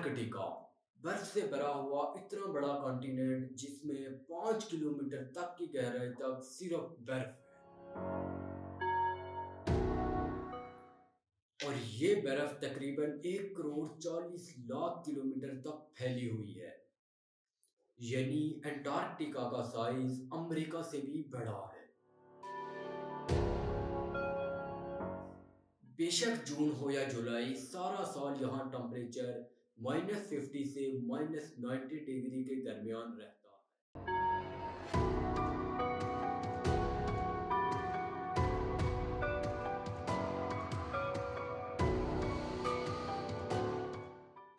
Antarctica बर्फ से भरा हुआ इतना बड़ा कॉन्टिनेंट जिसमें 5 किलोमीटर तक की गहराई तक सिर्फ बर्फ है। और ये बर्फ तकरीबन 1 करोड़ 40 लाख किलोमीटर तक फैली हुई है। यानी अंटार्कटिका का साइज अमेरिका से भी बड़ा है। बेशक जून हो या जुलाई, सारा साल यहाँ टेम्परेचर -50 से -90 डिग्री के दरमियान रहता है।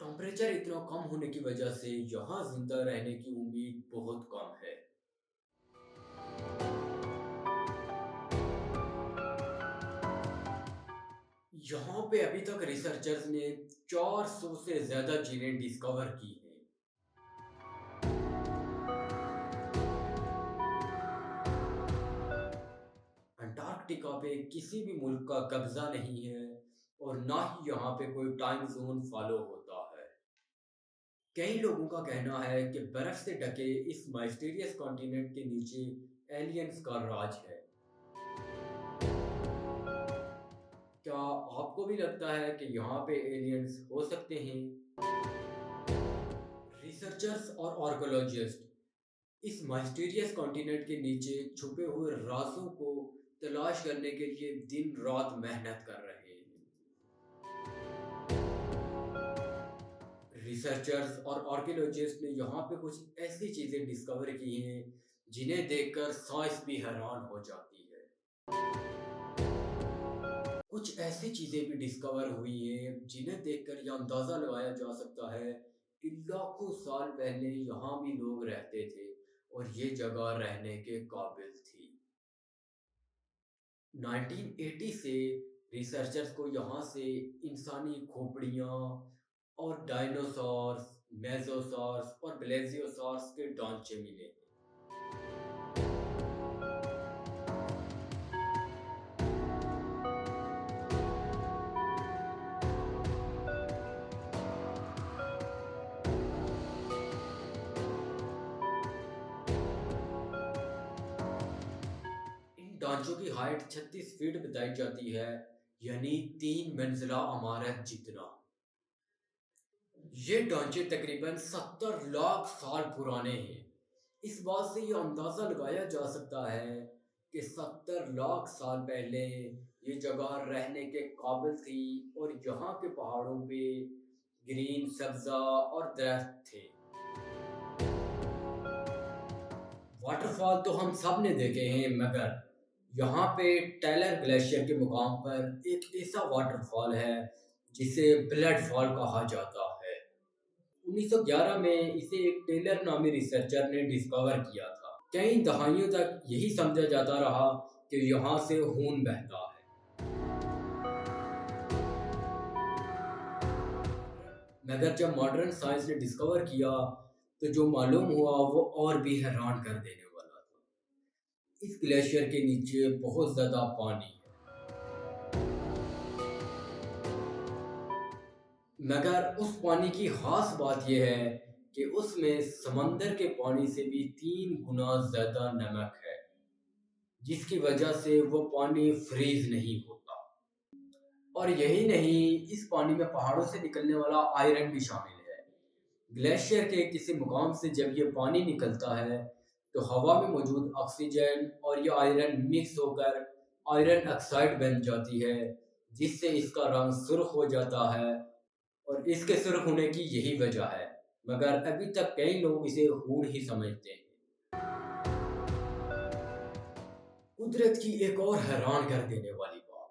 टेम्परेचर इतना कम होने की वजह से यहाँ जिंदा रहने की उम्मीद बहुत कम है। यहाँ पे अभी तक रिसर्चर्स ने 400 से ज्यादा चीजें डिस्कवर की हैं। अंटार्कटिका पे किसी भी मुल्क का कब्जा नहीं है और ना ही यहाँ पे कोई टाइम जोन फॉलो होता है। कई लोगों का कहना है कि बर्फ से ढके इस माइस्टीरियस कॉन्टिनेंट के नीचे एलियंस का राज है। क्या आपको भी लगता है कि यहाँ पे एलियंस हो सकते हैं? रिसर्चर्स और आर्कोलॉजिस्ट इस माइस्टीरियस कॉन्टिनेंट के नीचे छुपे हुए राजों को तलाश करने के लिए दिन रात मेहनत कर रहे हैं। रिसर्चर्स और आर्कियोलॉजिस्ट ने यहाँ पे कुछ ऐसी चीजें डिस्कवर की हैं जिन्हें देखकर साइंस भी हैरान हो जाती है। कुछ ऐसी चीजें भी डिस्कवर हुई हैं जिन्हें देखकर यह अंदाजा लगाया जा सकता है कि लाखों साल पहले यहाँ भी लोग रहते थे और ये जगह रहने के काबिल थी। 1980 से रिसर्चर्स को यहाँ से इंसानी खोपड़ियाँ और डायनासोर्स, मेसोसॉर्स और ब्लेजियोसॉर्स के ढांचे मिले। इन ढांचों की हाइट 36 फीट बताई जाती है, यानी 3 मंजिला इमारत जितना। ये ढांचे तकरीबन 70 लाख साल पुराने हैं। इस बात से ये अंदाजा लगाया जा सकता है कि 70 लाख साल पहले ये जगह रहने के काबिल थी और यहाँ के पहाड़ों पे ग्रीन सब्जा और दरख्त थे। वाटरफॉल तो हम सब ने देखे हैं, मगर यहाँ पे टेलर ग्लेशियर के मुकाम पर एक ऐसा वाटरफॉल है जिसे ब्लड फॉल कहा जाता है। 1911 में इसे एक टेलर नामी रिसर्चर ने डिस्कवर किया था। कई दहाइयों तक यही समझा जाता रहा कि यहाँ से खून बहता है, मगर जब मॉडर्न साइंस ने डिस्कवर किया तो जो मालूम हुआ वो और भी हैरान कर देने वाला था। इस ग्लेशियर के नीचे बहुत ज्यादा पानी है, मगर उस पानी की खास बात यह है कि उसमें समंदर के पानी से भी 3 गुना ज्यादा नमक है, जिसकी वजह से वो पानी फ्रीज नहीं होता। और यही नहीं, इस पानी में पहाड़ों से निकलने वाला आयरन भी शामिल है। ग्लेशियर के किसी मुकाम से जब ये पानी निकलता है तो हवा में मौजूद ऑक्सीजन और ये आयरन मिक्स होकर आयरन ऑक्साइड बन जाती है, जिससे इसका रंग सुर्ख हो जाता है। और इसके सुर्ख होने की यही वजह है, मगर अभी तक कई लोग इसे खून ही समझते हैं। कुदरत की एक और हैरान कर देने वाली बात,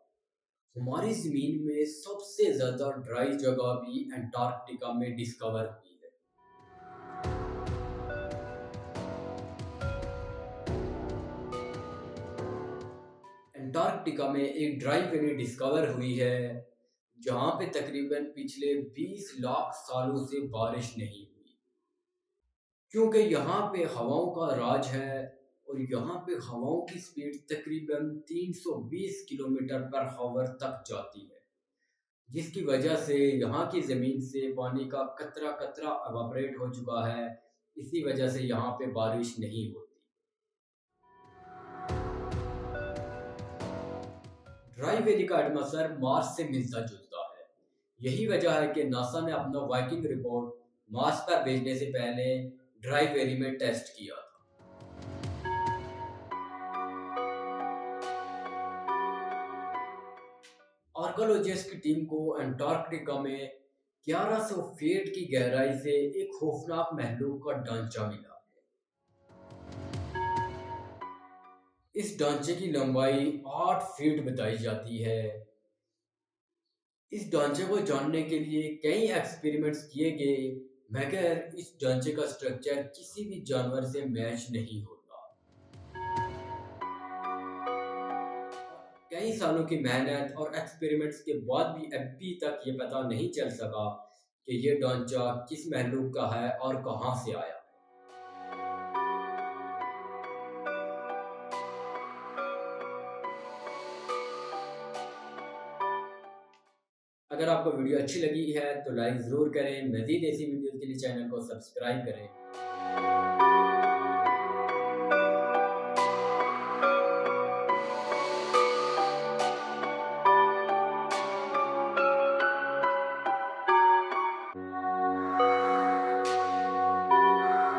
हमारी जमीन में सबसे ज्यादा ड्राई जगह भी अंटार्कटिका में डिस्कवर हुई है। अंटार्कटिका में एक ड्राई वैली डिस्कवर हुई है जहां पे तकरीबन पिछले 20 लाख सालों से बारिश नहीं हुई, क्योंकि यहाँ पे हवाओं का राज है और यहाँ पे हवाओं की स्पीड तकरीबन 320 किलोमीटर पर आवर तक जाती है, जिसकी वजह से यहाँ की ज़मीन से पानी का कतरा कतरा एवापोरेट हो चुका है। इसी वजह से यहाँ पे बारिश नहीं होती। ड्राई वैली का एटमॉस्फेयर मार्स से मिलता जुलता है। यही वजह है कि नासा ने अपना वाइकिंग रिपोर्ट मार्स पर भेजने से पहले ड्राई वैली में टेस्ट किया था। आर्कोलॉजिस्ट की टीम को अंटार्कटिका में 1100 फीट की गहराई से एक खौफनाक महलूक का ढांचा मिला। इस ढांचे की लंबाई 8 फीट बताई जाती है। इस ढांचे को जानने के लिए कई एक्सपेरिमेंट्स किए गए, मगर इस ढांचे का स्ट्रक्चर किसी भी जानवर से मैच नहीं होता। कई सालों की मेहनत और एक्सपेरिमेंट्स के बाद भी अभी तक ये पता नहीं चल सका कि ये ढांचा किस महलूक का है और कहाँ से आया। अगर आपको वीडियो अच्छी लगी है तो लाइक ज़रूर करें। मज़ीद ऐसी वीडियोज़ के लिए चैनल को सब्सक्राइब करें।